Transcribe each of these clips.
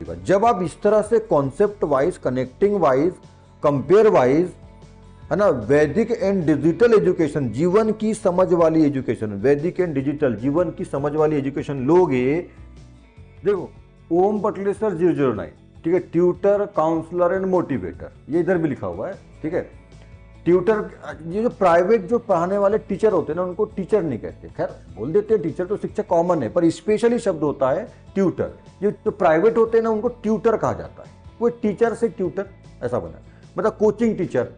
बात। जब आप इस तरह से concept wise, connecting wise, compare wise, है ना, वैदिक एंड डिजिटल एजुकेशन, जीवन की समझ वाली एजुकेशन, वैदिक एंड डिजिटल जीवन की समझ वाली एजुकेशन लोगे। देखो ओम पटलेश्वर 009, ठीक है, ट्यूटर, काउंसलर एंड मोटिवेटर, ये इधर भी लिखा हुआ है, ठीक है। ट्यूटर, ये जो प्राइवेट जो पढ़ाने वाले टीचर होते हैं ना, उनको टीचर नहीं कहते, खैर बोल देते हैं टीचर, तो शिक्षक कॉमन है, पर स्पेशली शब्द होता है ट्यूटर। ये जो प्राइवेट होते हैं ना, उनको ट्यूटर कहा जाता है। वो टीचर से ट्यूटर ऐसा बना, मतलब कोचिंग टीचर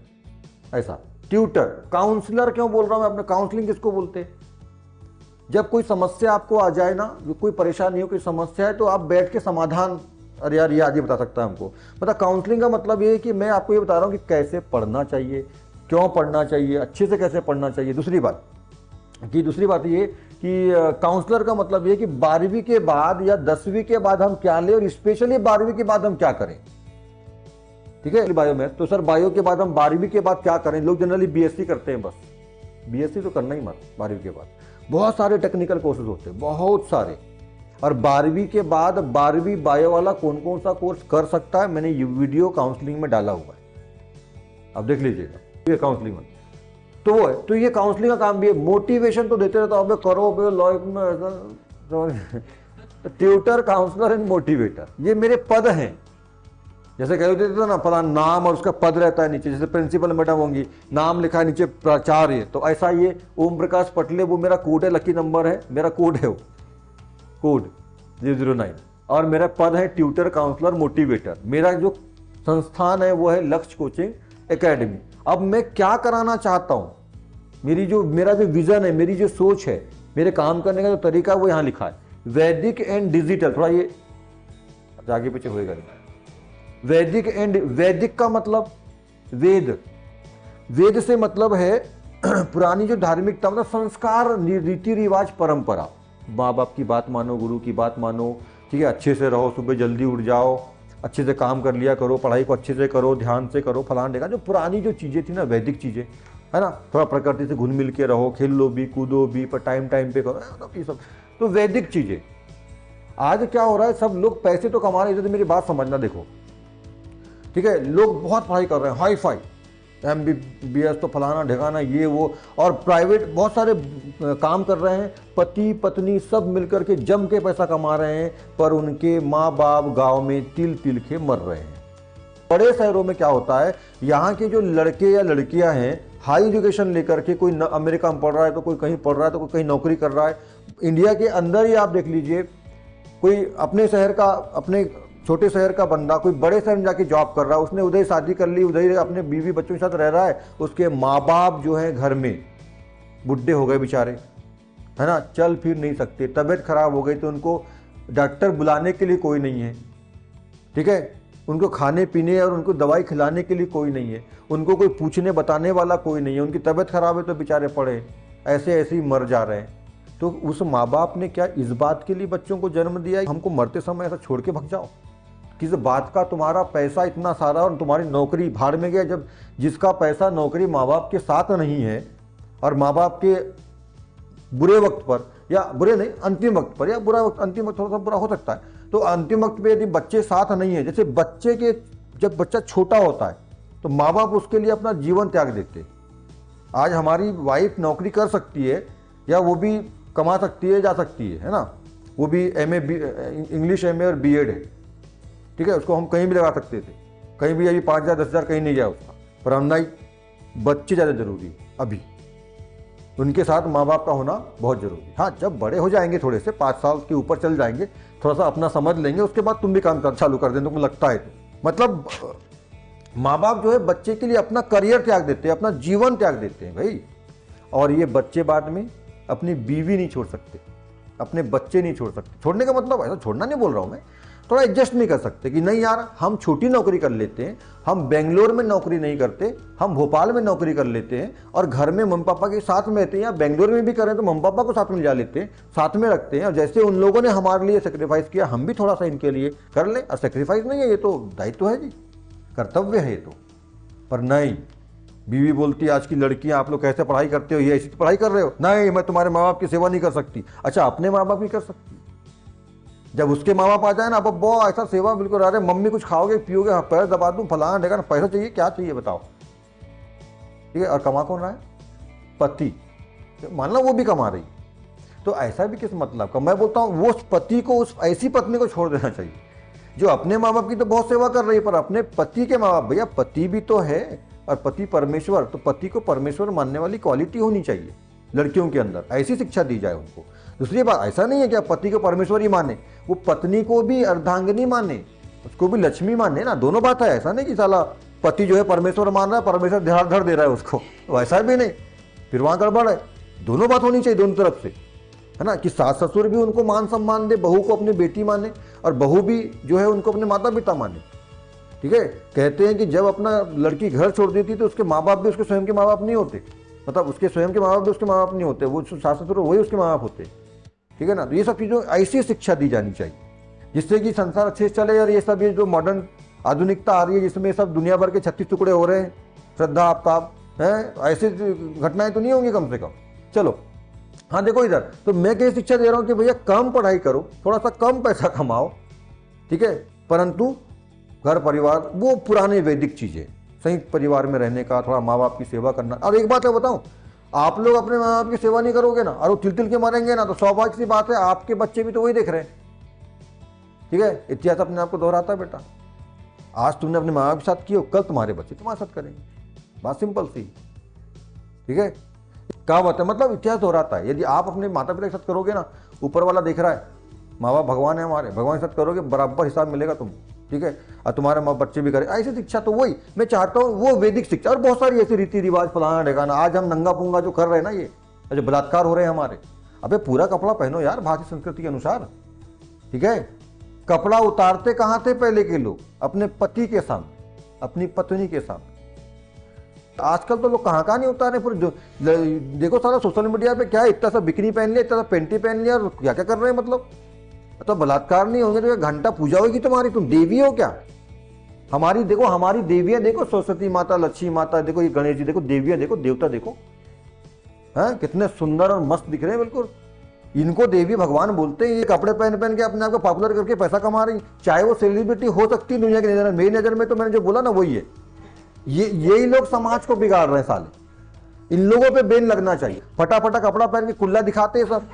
ऐसा। ट्यूटर, काउंसलर क्यों बोल रहा हूं मैं, अपने काउंसलिंग किसको बोलते हैं? जब कोई समस्या आपको आ जाए ना, कोई परेशानी हो, कोई समस्या है, तो आप बैठ के समाधान, अरे यार ये आज ही बता सकता है हमको। मतलब काउंसलिंग का मतलब ये है कि मैं आपको ये बता रहा हूँ कि कैसे पढ़ना चाहिए, क्यों पढ़ना चाहिए, अच्छे से कैसे पढ़ना चाहिए। दूसरी बात ये कि काउंसलर का मतलब ये कि 12वीं के बाद या 10वीं के बाद हम क्या लें, और स्पेशली 12वीं के बाद हम क्या करें, ठीक है। बायो में तो सर बायो के बाद हम 12वीं के बाद क्या करें, लोग जनरली बीएससी करते हैं, बस बीएससी तो करना ही मत। 12वीं के बाद बहुत सारे टेक्निकल कोर्सेज होते हैं, बहुत सारे। और 12वीं के बाद 12वीं बायो वाला कौन कौन सा कोर्स कर सकता है, मैंने ये वीडियो काउंसलिंग में डाला हुआ है, आप देख लीजिएगा। ये काउंसलिंग में तो वो है, तो ये काउंसलिंग का काम भी है। मोटिवेशन तो देते रहता हूँ, करो लाइफ में ऐसा। ट्यूटर, काउंसलर एंड मोटिवेटर, ये मेरे पद हैं। जैसे कह देते थे ना, फला नाम और उसका पद रहता है नीचे, जैसे प्रिंसिपल मैडम होंगी, नाम लिखा है नीचे प्राचार्य, तो ऐसा ये ओम प्रकाश पटले, वो मेरा कोड है, लकी नंबर है, मेरा कोड है, वो कोड 009, और मेरा पद है ट्यूटर, काउंसलर, मोटिवेटर। मेरा जो संस्थान है वो है लक्ष्य कोचिंग एकेडमी। अब मैं क्या कराना चाहता हूं, मेरा जो विजन है, मेरी जो सोच है, मेरे काम करने का जो तरीका है, वो यहां लिखा है, वैदिक एंड डिजिटल। थोड़ा ये आगे पीछे होएगा। वैदिक का मतलब वेद से मतलब है पुरानी जो धार्मिकता, मतलब संस्कार, रीति रिवाज, परंपरा। माँ बाप की बात मानो, गुरु की बात मानो, ठीक है, अच्छे से रहो, सुबह जल्दी उठ जाओ, अच्छे से काम कर लिया करो, पढ़ाई को अच्छे से करो, ध्यान से करो, फलान देगा। जो पुरानी जो चीज़ें थी ना, वैदिक चीज़ें, है ना, थोड़ा प्रकृति से घुल मिल के रहो, खेल लो भी, कूदो भी, पर टाइम पे करो, मतलब ये सब तो वैदिक चीज़ें। आज क्या हो रहा है, सब लोग पैसे तो कमा रहे हैं, तो मेरी बात समझना, देखो ठीक है, लोग बहुत पढ़ाई कर रहे हैं, हाई फाई MBBS, तो फलाना ढिकाना ये वो, और प्राइवेट बहुत सारे काम कर रहे हैं, पति पत्नी सब मिलकर के जम के पैसा कमा रहे हैं, पर उनके माँ बाप गांव में तिल तिल के मर रहे हैं। बड़े शहरों में क्या होता है, यहाँ के जो लड़के या लड़कियां हैं, हाई एजुकेशन लेकर के, कोई अमेरिका में पढ़ रहा है, तो कोई कहीं पढ़ रहा है, तो कोई कहीं नौकरी कर रहा है। इंडिया के अंदर ही आप देख लीजिए, कोई अपने शहर का, अपने छोटे शहर का बंदा कोई बड़े शहर में जाके जॉब कर रहा है, उसने उधर ही शादी कर ली, उधर ही अपने बीवी बच्चों के साथ रह रहा है, उसके माँ बाप जो हैं घर में बुढ़े हो गए बेचारे, है ना, चल फिर नहीं सकते, तबीयत खराब हो गई, तो उनको डॉक्टर बुलाने के लिए कोई नहीं है, ठीक है, उनको खाने पीने और उनको दवाई खिलाने के लिए कोई नहीं है, उनको कोई पूछने बताने वाला कोई नहीं है, उनकी तबीयत खराब है तो बेचारे पड़े ऐसे ही मर जा रहे हैं। तो उस माँ बाप ने क्या इस बात के लिए बच्चों को जन्म दिया, हमको मरते समय ऐसा छोड़ के भाग जाओ? किस बात का तुम्हारा पैसा इतना सारा और तुम्हारी नौकरी भाड़ में गया, जब जिसका पैसा नौकरी माँ बाप के साथ नहीं है, और माँ बाप के बुरे वक्त पर, या बुरे नहीं अंतिम वक्त पर, या बुरा वक्त, अंतिम वक्त थोड़ा सा बुरा हो सकता है, तो अंतिम वक्त पे यदि बच्चे साथ नहीं है, जैसे बच्चे के जब बच्चा छोटा होता है तो माँ बाप उसके लिए अपना जीवन त्याग देते। आज हमारी वाइफ नौकरी कर सकती है, या वो भी कमा सकती है, जा सकती है ना, वो भी MA इंग्लिश MA और BEd है, ठीक है, उसको हम कहीं भी लगा सकते थे, कहीं भी, अभी 5,000 10,000 कहीं नहीं गया उसका, पर हम नहीं, बच्चे ज़्यादा जरूरी है अभी, उनके साथ माँ बाप का होना बहुत जरूरी है। हाँ, जब बड़े हो जाएंगे, थोड़े से 5 साल के ऊपर चल जाएंगे, थोड़ा सा अपना समझ लेंगे, उसके बाद तुम भी काम चालू कर दें, तुमको लगता है तो। मतलब माँ बाप जो है बच्चे के लिए अपना करियर त्याग देते हैं, अपना जीवन त्याग देते हैं भाई। और ये बच्चे बाद में अपनी बीवी नहीं छोड़ सकते, अपने बच्चे नहीं छोड़ सकते। छोड़ने का मतलब ऐसा छोड़ना नहीं बोल रहा हूँ मैं, थोड़ा एडजस्ट नहीं कर सकते कि नहीं यार हम छोटी नौकरी कर लेते हैं, हम बेंगलोर में नौकरी नहीं करते, हम भोपाल में नौकरी कर लेते हैं, और घर में मम्मी पापा के साथ में रहते हैं, या बेंगलोर में भी करें तो मम्मी पापा को साथ में ले लेते हैं, साथ में रखते हैं, और जैसे उन लोगों ने हमारे लिए सेक्रीफाइस किया, हम भी थोड़ा सा इनके लिए कर लें। और सेक्रीफाइस नहीं है, ये तो दायित्व है जी, कर्तव्य है ये तो। पर नहीं, बीवी बोलती है आज की लड़कियां आप लोग कैसे पढ़ाई करते हो, ये ऐसी पढ़ाई कर रहे हो, नहीं मैं तुम्हारे माँ बाप की सेवा नहीं कर सकती। अच्छा, अपने माँ बाप की कर सकती, जब उसके माँ बाप आ जाए ना, अब बहुत ऐसा सेवा बिल्कुल, अरे मम्मी कुछ खाओगे पियोगे, हाँ पैर दबा दूं फलाना ढेगा, पैसा चाहिए क्या चाहिए बताओ, ठीक है। और कमा कौन रहा है? पति, मान लो वो भी कमा रही, तो ऐसा भी किस मतलब का। मैं बोलता हूँ वो उस पति को, उस ऐसी पत्नी को छोड़ देना चाहिए जो अपने माँ बाप की तो बहुत सेवा कर रही है, पर अपने पति के माँ बाप, भैया पति भी तो है और पति परमेश्वर, तो पति को परमेश्वर मानने वाली क्वालिटी होनी चाहिए लड़कियों के अंदर, ऐसी शिक्षा दी जाए उनको। दूसरी बात, ऐसा नहीं है कि आप पति को परमेश्वर ही माने, वो पत्नी को भी अर्धांगिनी माने, उसको भी लक्ष्मी माने ना, दोनों बात है। ऐसा नहीं कि साला पति जो है परमेश्वर मान रहा है, परमेश्वर ध्यान धर दे रहा है उसको, वैसा भी नहीं, फिर वहां गड़बड़ है। दोनों बात होनी चाहिए दोनों तरफ से, है ना, कि सास ससुर भी उनको मान सम्मान दे, बहू को अपनी बेटी माने, और बहू भी जो है उनको अपने माता पिता माने, ठीक है। कहते हैं कि जब अपना लड़की घर छोड़ देती तो उसके माँ बाप भी उसके स्वयं के माँ बाप नहीं होते, मतलब उसके स्वयं के माँ बाप भी उसके माँ बाप नहीं होते, वो सास ससुर वही उसके माँ बाप होते, ठीक है ना। तो ये सब चीज़ों ऐसी शिक्षा दी जानी चाहिए जिससे कि संसार अच्छे से चले। और ये सब ये जो मॉडर्न आधुनिकता आ रही है जिसमें सब दुनिया भर के 36 टुकड़े हो रहे हैं, श्रद्धा आपताप है, ऐसी घटनाएं तो नहीं होंगी कम से कम। चलो हाँ देखो इधर, तो मैं क्या शिक्षा दे रहा हूँ कि भैया कम पढ़ाई करो, थोड़ा सा कम पैसा कमाओ, ठीक है, परंतु घर परिवार वो पुराने वैदिक चीजें, संयुक्त परिवार में रहने का, थोड़ा माँ बाप की सेवा करना। और एक बात है बताऊं, आप लोग अपने माँ बाप की सेवा नहीं करोगे ना और वो तिल तिल के मरेंगे ना, तो सौभाग्य सी बात है आपके बच्चे भी तो वही देख रहे हैं, ठीक है। इतिहास अपने आप को दोहराता है बेटा, आज तुमने अपने माँ बाप के साथ किया, कल तुम्हारे बच्चे तुम्हारे साथ करेंगे, बात सिंपल सी, ठीक है। कहावत है, मतलब इतिहास दोहराता है। यदि आप अपने माता पिता के साथ करोगे ना, ऊपर वाला देख रहा है, माँ बाप भगवान है हमारे, भगवान के साथ करोगे बराबर हिसाब मिलेगा तुम, ठीक है। और तुम्हारे माँ बच्चे भी करें ऐसी शिक्षा, तो वही मैं चाहता हूँ, वो वैदिक शिक्षा। और बहुत सारी ऐसी रीति रिवाज फलाना ढेकाना, आज हम नंगा पुंगा जो कर रहे हैं ना, ये जो बलात्कार हो रहे हैं हमारे, अबे पूरा कपड़ा पहनो यार भारतीय संस्कृति के अनुसार, ठीक है। कपड़ा उतारते कहाँ थे पहले के लोग? अपने पति के सामने, अपनी पत्नी के सामने। आजकल तो लोग कहाँ कहाँ नहीं उतारे, फिर देखो सारा सोशल मीडिया पे क्या है, इतना सा बिकनी पहन लिया, इतना सा पेंटी पहन लिया, और क्या क्या कर रहे हैं मतलब। तो बलात्कार नहीं होंगे तो घंटा पूजा होगी तुम्हारी, तुम देवी हो क्या? हमारी देखो, हमारी देवियां देखो, सरस्वती माता, लक्ष्मी माता, देखो ये गणेश जी देखो, देवियां देखो, देवता देखो, हैं कितने सुंदर और मस्त दिख रहे हैं बिल्कुल। इनको देवी भगवान बोलते हैं। ये कपड़े पहन पहन के अपने आप को पॉपुलर करके पैसा कमा रही, चाहे वो सेलिब्रिटी हो सकती है दुनिया की नजर में, मेरी नजर में तो मैंने जो बोला ना वही है। यही लोग समाज को बिगाड़ रहे हैं साले, इन लोगों पे बैन लगना चाहिए। फटाफटा कपड़ा पहन के कुल्ला दिखाते हैं सब,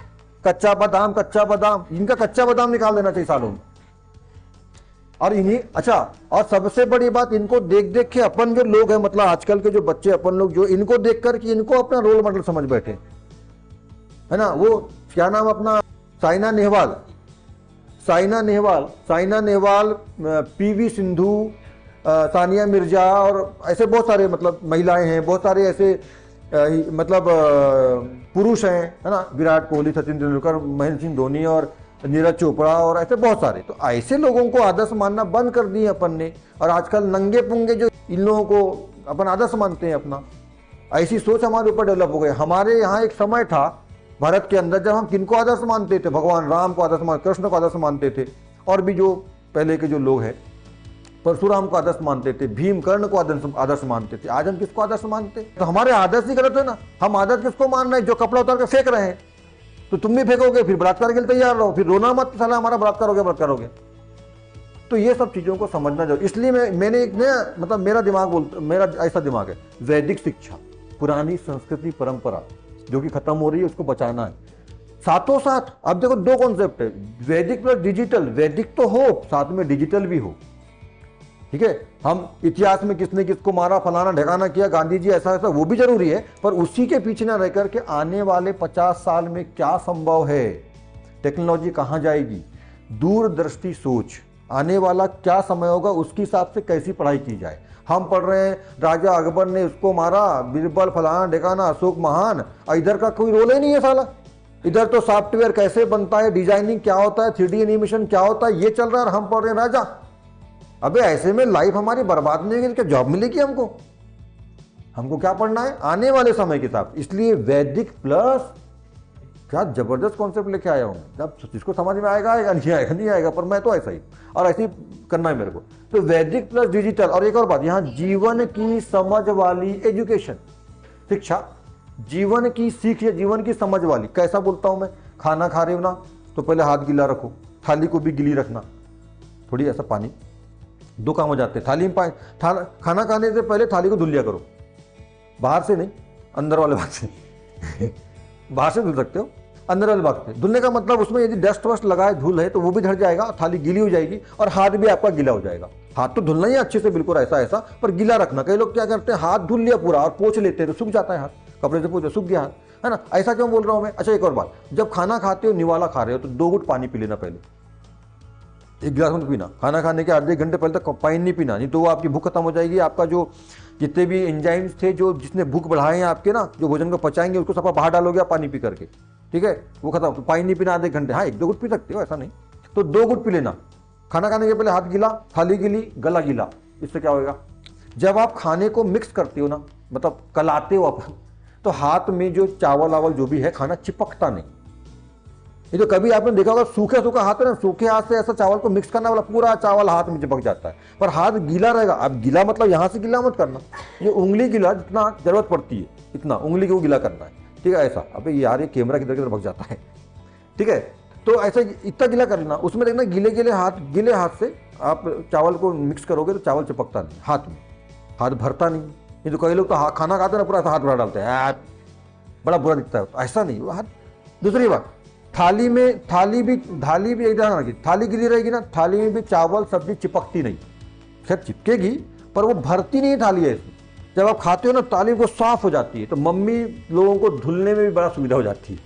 कच्चा बादाम कच्चा बादाम, इनका कच्चा बादाम निकाल देना चाहिए सालों में। और इन्हीं, अच्छा, और सबसे बड़ी बात, इनको देख देख के अपन जो लोग हैं, मतलब आजकल के जो बच्चे अपन लोग जो इनको देख कर कि इनको अपना रोल मॉडल समझ बैठे, है ना। वो क्या नाम अपना, साइना नेहवाल, साइना नेहवाल, पीवी सिंधु, सानिया मिर्जा, और ऐसे बहुत सारे मतलब महिलाएं हैं, बहुत सारे ऐसे मतलब पुरुष हैं, है ना, विराट कोहली, सचिन तेंदुलकर, महेंद्र सिंह धोनी और नीरज चोपड़ा, और ऐसे बहुत सारे। तो ऐसे लोगों को आदर्श मानना बंद कर दिए अपन ने, और आजकल नंगे पुंगे जो इन लोगों को अपन आदर्श मानते हैं अपना, ऐसी सोच हमारे ऊपर डेवलप हो गई। हमारे यहाँ एक समय था भारत के अंदर जब हम किनको आदर्श मानते थे, भगवान राम को आदर्श मान, कृष्ण को आदर्श मानते थे, और भी जो पहले के जो लोग हैं, परशुराम को आदर्श मानते थे, भीम कर्ण को आदर्श मानते थे। आज हम किसको आदर्श मानते? तो हमारे आदर्श ही गलत है ना। हम आदर्श किसको मान रहे हैं? जो कपड़ा उतार कर फेंक रहे हैं। तो तुम भी फेंकोगे, फिर बलात्कार के लिए तैयार रहो, फिर रोना मत साला हमारा बलात्कार हो गया। तो ये सब चीजों को समझना चाहिए। इसलिए मैंने एक नया, मतलब मेरा दिमाग बोलता, मेरा ऐसा दिमाग है, वैदिक शिक्षा, पुरानी संस्कृति परंपरा जो कि खत्म हो रही है उसको बचाना है। साथों साथ अब देखो दो कॉन्सेप्ट है, वैदिक प्लस डिजिटल। वैदिक तो हो, साथ में डिजिटल भी हो, ठीक है। हम इतिहास में किसने किसको मारा, फलाना ढकाना किया, गांधी जी ऐसा ऐसा, वो भी जरूरी है, पर उसी के पीछे ना रहकर के आने वाले 50 साल में क्या संभव है, टेक्नोलॉजी कहाँ जाएगी, दूरदृष्टि सोच, आने वाला क्या समय होगा, उसके हिसाब से कैसी पढ़ाई की जाए। हम पढ़ रहे हैं राजा अकबर ने उसको मारा, बीरबल फलाना ढकाना, अशोक महान, इधर का कोई रोल ही नहीं है साला। इधर तो सॉफ्टवेयर कैसे बनता है, डिजाइनिंग क्या होता है, 3D एनिमेशन क्या होता है, ये चल रहा है, और हम पढ़ रहे हैं राजा। अबे ऐसे में लाइफ हमारी बर्बाद नहीं होगी, क्या जॉब मिलेगी हमको क्या पढ़ना है आने वाले समय के साथ। इसलिए वैदिक प्लस, क्या जबरदस्त कॉन्सेप्ट लेके आया हूं। जब जिसको समझ में आएगा नहीं आएगा, पर मैं तो ऐसा ही, और ऐसे ही करना है मेरे को। तो वैदिक प्लस डिजिटल। और एक और बात, यहाँ जीवन की समझ वाली एजुकेशन, शिक्षा, जीवन की सीख या जीवन की समझ वाली। कैसा बोलता हूं मैं, खाना खा रहे हो ना तो पहले हाथ गीला रखो, थाली को भी गीली रखना, थोड़ी ऐसा पानी, दो काम हो जाते हैं। थाली में खाना खाने से पहले थाली को धुल लिया करो, बाहर से नहीं, अंदर वाले भाग से बाहर से धुल सकते हो, अंदर वाले भाग से। धुलने का मतलब उसमें यदि डस्ट वस्ट लगा है, धूल है, तो वो भी झड़ जाएगा, थाली गीली हो जाएगी और हाथ भी आपका गीला हो जाएगा। हाथ तो धुलना ही अच्छे से, बिल्कुल ऐसा ऐसा, पर गीला रखना। कई लोग क्या करते हैं, हाथ धुल लिया पूरा और पोंछ लेते हैं तो सूख जाता है हाथ, कपड़े से पोंछ सूख गया हाथ, है ना। ऐसा क्यों बोल रहा हूं मैं? अच्छा एक और बात, जब खाना खाते हो, निवाला खा रहे हो, तो 2 घूंट पानी पी लेना पहले, 1 गिलास मत पीना। खाना खाने के आधे घंटे पहले तक पानी नहीं पीना, नहीं तो वो आपकी भूख खत्म हो जाएगी। आपका जो जितने भी एंजाइम्स थे जो जिसने भूख बढ़ाए हैं आपके ना, जो भोजन को पचाएंगे, उसको सब बाहर डालोगे आप पानी पी करके, ठीक है, वो खत्म। तो पानी नहीं पीना आधे घंटे, हाँ 1-2 घूंट पी सकते हो, ऐसा नहीं, तो 2 घूंट पी लेना। खाना खाने के पहले हाथ गीला, थाली गीली, गला गीला। इससे क्या होगा, जब आप खाने को मिक्स करते हो ना, मतलब कलाते हो आप, तो हाथ में जो चावल वावल जो भी है खाना चिपकता नहीं। ये तो कभी आपने देखा होगा, सूखे सूखा हाथ है ना, सूखे हाथ से ऐसा चावल को मिक्स करना वाला पूरा चावल हाथ में चिपक जाता है, पर हाथ गीला रहेगा। अब गीला मतलब यहां से गीला मत करना, ये उंगली गीला, जितना जरूरत पड़ती है इतना उंगली को गीला करना है, ठीक है। ऐसा, अबे यार ये कैमरा किधर किधर भग जाता है, ठीक है। तो ऐसा इतना गीला कर लेना, उसमें देखना गीले हाथ से आप चावल को मिक्स करोगे तो चावल चिपकता नहीं हाथ में, हाथ भरता नहीं। ये तो कई लोग तो खाना खाते ना पूरा हाथ भरा डालते हैं, बड़ा बुरा दिखता है, तो ऐसा नहीं वो हाथ। दूसरी बात, थाली भी एक ध्यान रखिए, थाली गीली रहेगी ना, थाली में भी चावल सब्जी चिपकती नहीं, खैर चिपकेगी पर वो भरती नहीं थाली है। जब आप खाते हो ना, थाली वो साफ हो जाती है, तो मम्मी लोगों को धुलने में भी बड़ा सुविधा हो जाती है,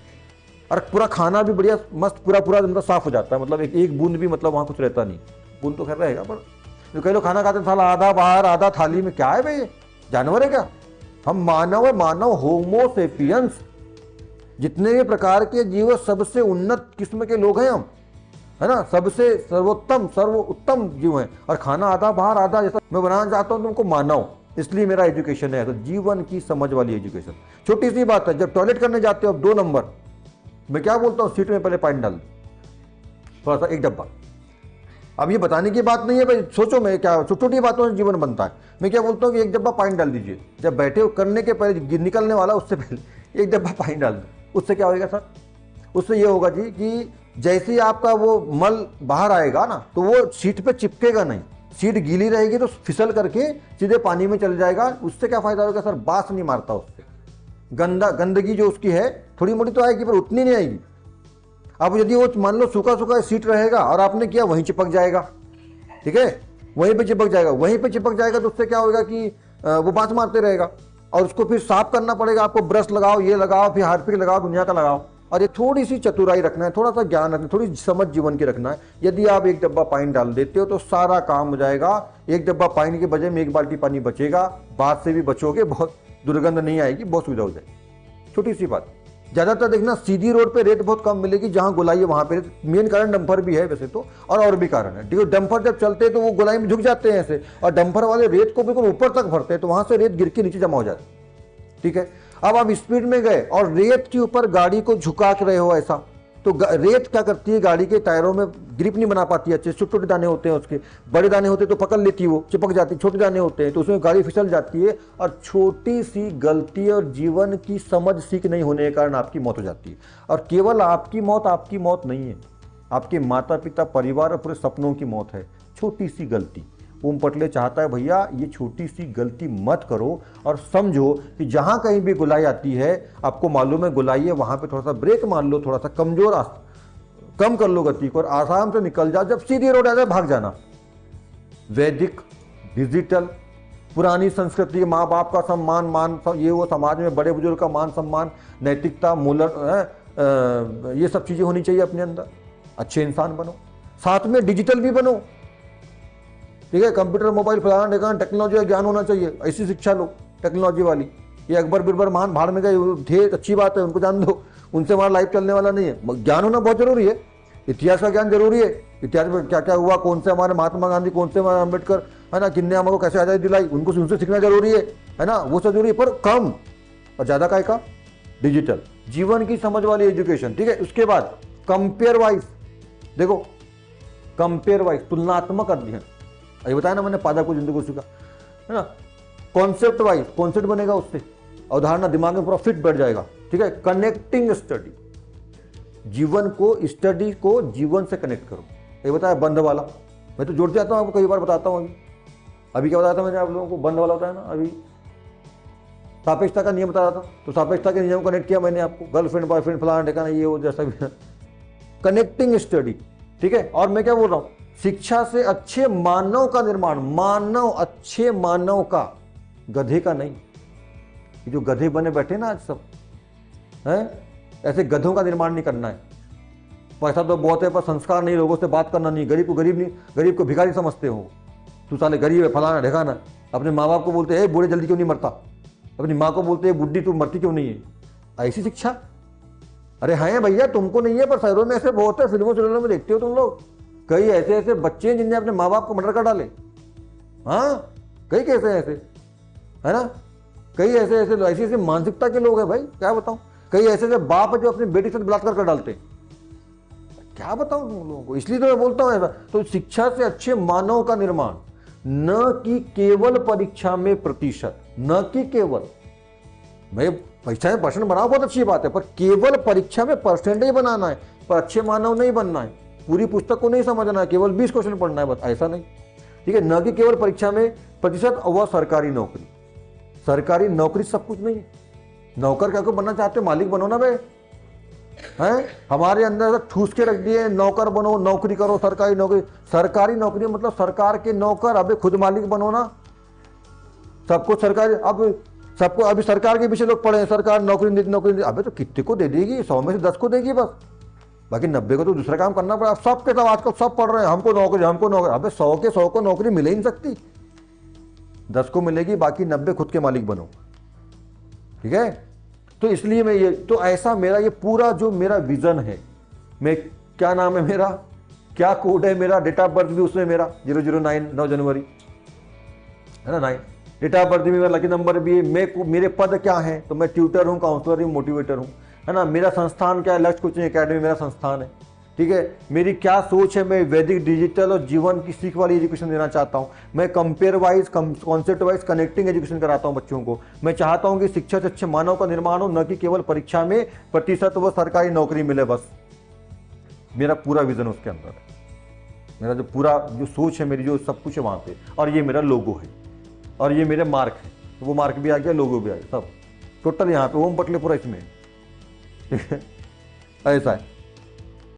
और पूरा खाना भी बढ़िया मस्त पूरा मतलब साफ हो जाता है, मतलब एक बूंद भी मतलब वहाँ कुछ रहता नहीं। बूंद तो खैर रहेगा, पर जो कई लोग खाना खाते हैं थाला आधा बाहर आधा थाली में, क्या है भाई ये जानवर है क्या? हम मानव होमोसेपियंस, जितने भी प्रकार के जीव, सबसे उन्नत किस्म के लोग हैं हम, है ना, सबसे सर्वोत्तम जीव हैं, और खाना आधा बाहर आधा, जैसा मैं बनाना चाहता हूं तुमको मानव, इसलिए मेरा एजुकेशन है। तो जीवन की समझ वाली एजुकेशन। छोटी सी बात है, जब टॉयलेट करने जाते हो अब 2 नंबर, मैं क्या बोलता हूँ, सीट में पहले पानी डाल थोड़ा सा, 1 डब्बा। अब ये बताने की बात नहीं है भाई, सोचो मैं क्या, छोटी छोटी बातों से जीवन बनता है। मैं क्या बोलता हूँ कि 1 डब्बा पानी डाल दीजिए, जब बैठे हो करने के पहले, निकलने वाला उससे पहले 1 डब्बा पानी डाल दो। उससे क्या होगा सर? उससे ये होगा जी कि जैसे ही आपका वो मल बाहर आएगा ना, तो वो सीट पे चिपकेगा नहीं, सीट गीली रहेगी तो फिसल करके सीधे पानी में चल जाएगा। उससे क्या फायदा होगा सर? बास नहीं मारता उससे, गंदगी जो उसकी है थोड़ी मोटी तो आएगी पर उतनी नहीं आएगी। अब यदि वो मान लो सूखा सूखा सीट रहेगा और आपने किया, वहीं चिपक जाएगा, ठीक है, वहीं पे चिपक जाएगा, तो उससे क्या होगा कि वो बांस मारते रहेगा, और उसको फिर साफ करना पड़ेगा आपको। ब्रश लगाओ, ये लगाओ, फिर हार्पिक लगाओ, दुनिया का लगाओ। और ये थोड़ी सी चतुराई रखना है, थोड़ा सा ज्ञान रखना, थोड़ी समझ जीवन की रखना है। यदि आप 1 डब्बा पानी डाल देते हो तो सारा काम हो जाएगा। 1 डब्बा पानी के बजाय में 1 बाल्टी पानी बचेगा, बात से भी बचोगे, बहुत दुर्गंध नहीं आएगी, बहुत सुविधा हो जाएगी। छोटी सी बात। ज्यादातर देखना सीधी रोड पे रेत बहुत कम मिलेगी, जहां गोलाई है वहां पे रेत। मेन कारण डंपर भी है वैसे तो, और भी कारण है। देखो डंपर जब चलते हैं तो वो गोलाई में झुक जाते हैं ऐसे, और डंपर वाले रेत को बिल्कुल ऊपर तक भरते हैं, तो वहां से रेत गिर के नीचे जमा हो जाती है, ठीक है। अब आप स्पीड में गए और रेत के ऊपर गाड़ी को झुका के रहे हो ऐसा, तो रेत क्या करती है, गाड़ी के टायरों में ग्रिप नहीं बना पाती अच्छे। छोटे छोटे दाने होते हैं उसके, बड़े दाने होते तो पकड़ लेती है, वो चिपक जाती। छोटे दाने होते हैं तो उसमें गाड़ी फिसल जाती है, और छोटी सी गलती और जीवन की समझ सीख नहीं होने के कारण आपकी मौत हो जाती है। और केवल आपकी मौत नहीं है, आपके माता पिता, परिवार और पूरे सपनों की मौत है। छोटी सी गलती। ओम पटले चाहता है भैया ये छोटी सी गलती मत करो, और समझो कि जहां कहीं भी गुलाई आती है, आपको मालूम है गुलाई है, वहां पे थोड़ा सा ब्रेक मार लो, थोड़ा सा कम कर लो गति को, और आराम से निकल जाओ। जब सीधी रोड आ जाए भाग जाना। वैदिक, डिजिटल, पुरानी संस्कृति, माँ बाप का सम्मान, ये वो समाज में बड़े बुजुर्ग का मान सम्मान, नैतिकता, ये सब चीजें होनी चाहिए अपने अंदर। अच्छे इंसान बनो, साथ में डिजिटल भी बनो, ठीक है। कंप्यूटर, मोबाइल, फलाना ढेकाना, टेक्नोलॉजी का ज्ञान होना चाहिए, ऐसी शिक्षा लो टेक्नोलॉजी वाली। ये अकबर बिरबर महान भाड़ में गए थे, अच्छी बात है, उनको जान दो, उनसे हमारा लाइफ चलने वाला नहीं है। ज्ञान होना बहुत जरूरी है, इतिहास का ज्ञान जरूरी है। इतिहास में क्या क्या हुआ, कौन से हमारे महात्मा गांधी, कौन से हमारे अम्बेडकर, है ना, किन्ने हमको कैसे आजादी दिलाई, उनसे सीखना जरूरी है ना, वो सब जरूरी है, पर कम और ज्यादा काय का डिजिटल, जीवन की समझ वाली एजुकेशन, ठीक है। उसके बाद कंपेयर वाइज, देखो कंपेयर वाइज, तुलनात्मक अध्ययन, ये बताया ना मैंने, पादा को जिंदगी सीखा, है ना। कॉन्सेप्ट वाइज, कॉन्सेप्ट बनेगा उससे, अवधारणा दिमाग में पूरा फिट बैठ जाएगा, ठीक है। कनेक्टिंग स्टडी, जीवन को, स्टडी को जीवन से कनेक्ट करो। ये बताया बंध वाला, मैं तो जोड़ते आता हूँ, आपको कई बार बताता हूँ। अभी क्या बताया था मैंने आप लोगों को, बंध वाला होता है ना, अभी सापेक्षता का नियम बता रहा था, तो सापेक्षता के नियम कनेक्ट किया मैंने आपको, गर्लफ्रेंड बॉयफ्रेंड फलाना ठिकाना ये वो जैसा भी, कनेक्टिंग स्टडी, ठीक है। और मैं क्या बोल रहा हूँ, शिक्षा से अच्छे मानव का निर्माण, मानव, अच्छे मानव का, गधे का नहीं। ये जो गधे बने बैठे ना आज सब हैं, ऐसे गधों का निर्माण नहीं करना है। पैसा तो बहुत है पर संस्कार नहीं, लोगों से बात करना नहीं, गरीब को गरीब नहीं, गरीब को भिखारी समझते हो, तू साले गरीब है फलाना ढेकाना। अपने माँ बाप को बोलते हैं बूढ़े जल्दी क्यों नहीं मरता, अपनी माँ को बोलते हैं बुढ़ी तू मरती क्यों नहीं है। ऐसी शिक्षा, अरे हैं भैया, तुमको नहीं है पर शहरों में ऐसे बहुत है, फिल्मों में देखते हो तुम लोग, कई ऐसे ऐसे बच्चे हैं जिनने अपने माँ बाप को मर्डर कर डाले। हाँ, कई कैसे ऐसे है ना, कई ऐसे ऐसे ऐसी ऐसी मानसिकता के लोग हैं भाई, क्या बताऊं। कई ऐसे ऐसे बाप है जो अपनी बेटी से बलात्कार कर डालते हैं, क्या बताऊं तुम लोगों को। इसलिए तो मैं बोलता हूं ऐसा। तो शिक्षा से अच्छे मानव का निर्माण, न कि केवल परीक्षा में प्रतिशत, न कि केवल, मैं परीक्षा में परसेंट बनाओ बहुत अच्छी बात है, पर केवल परीक्षा में परसेंटेज बनाना है, पर अच्छे मानव नहीं बनना है। पूरी पुस्तक को नहीं समझना है, केवल 20 क्वेश्चन पढ़ना है बस, ऐसा नहीं, ठीक है। न कि केवल परीक्षा में प्रतिशत, और सरकारी नौकरी। सरकारी नौकरी सब कुछ नहीं है। नौकर क्या को बनना चाहते हो, मालिक बनो ना भाई, हैं। हमारे अंदर ठूस के रख दिए, नौकर बनो, नौकरी करो, सरकारी नौकरी। सरकारी नौकरी मतलब सरकार के नौकर, अबे खुद मालिक बनो ना। सबको सरकारी, अब सबको अभी सरकार के पीछे लोग पड़े हैं, सरकार नौकरी देती, नौकरी देती। अबे तो कितने को दे देगी, 100 में से 10 को देगी बस, बाकी 90 को तो दूसरा काम करना पड़ा। सब के सब आजकल सब पढ़ रहे हैं, हमको नौकरी, हमको नौकरी। अबे 100 के 100 को नौकरी मिल ही नहीं सकती, 10 को मिलेगी, बाकी 90 खुद के मालिक बनो, ठीक है। तो इसलिए मैं ये, तो ऐसा मेरा ये पूरा जो मेरा विजन है, मैं, क्या नाम है मेरा, क्या कोड है मेरा, डेट ऑफ बर्थ भी उसमें मेरा 009 9 जनवरी है ना, 9 डेट ऑफ बर्थ भी मेरा, लकी नंबर भी है। मैं, मेरे पद क्या है, तो मैं ट्यूटर हूँ, काउंसलर हूँ, मोटिवेटर हूँ, है ना। मेरा संस्थान क्या है, लक्ष्य कोचिंग एकेडमी मेरा संस्थान है, ठीक है। मेरी क्या सोच है, मैं वैदिक, डिजिटल और जीवन की सीख वाली एजुकेशन देना चाहता हूँ। मैं compare wise, concept wise connecting education कराता हूँ बच्चों को। मैं चाहता हूँ कि शिक्षा से अच्छे मानव का निर्माण हो, न कि केवल परीक्षा में प्रतिशत व सरकारी नौकरी मिले बस। मेरा पूरा विजन उसके अंदर है, मेरा जो पूरा जो सोच है मेरी, जो सब कुछ है वहाँ पे। और ये मेरा लोगो है, और ये मेरे मार्क है, तो वो मार्क भी आ गया, लोगो भी आ गया, सब टोटल यहाँ पे ओम पटले पूरा इसमें ऐसा है।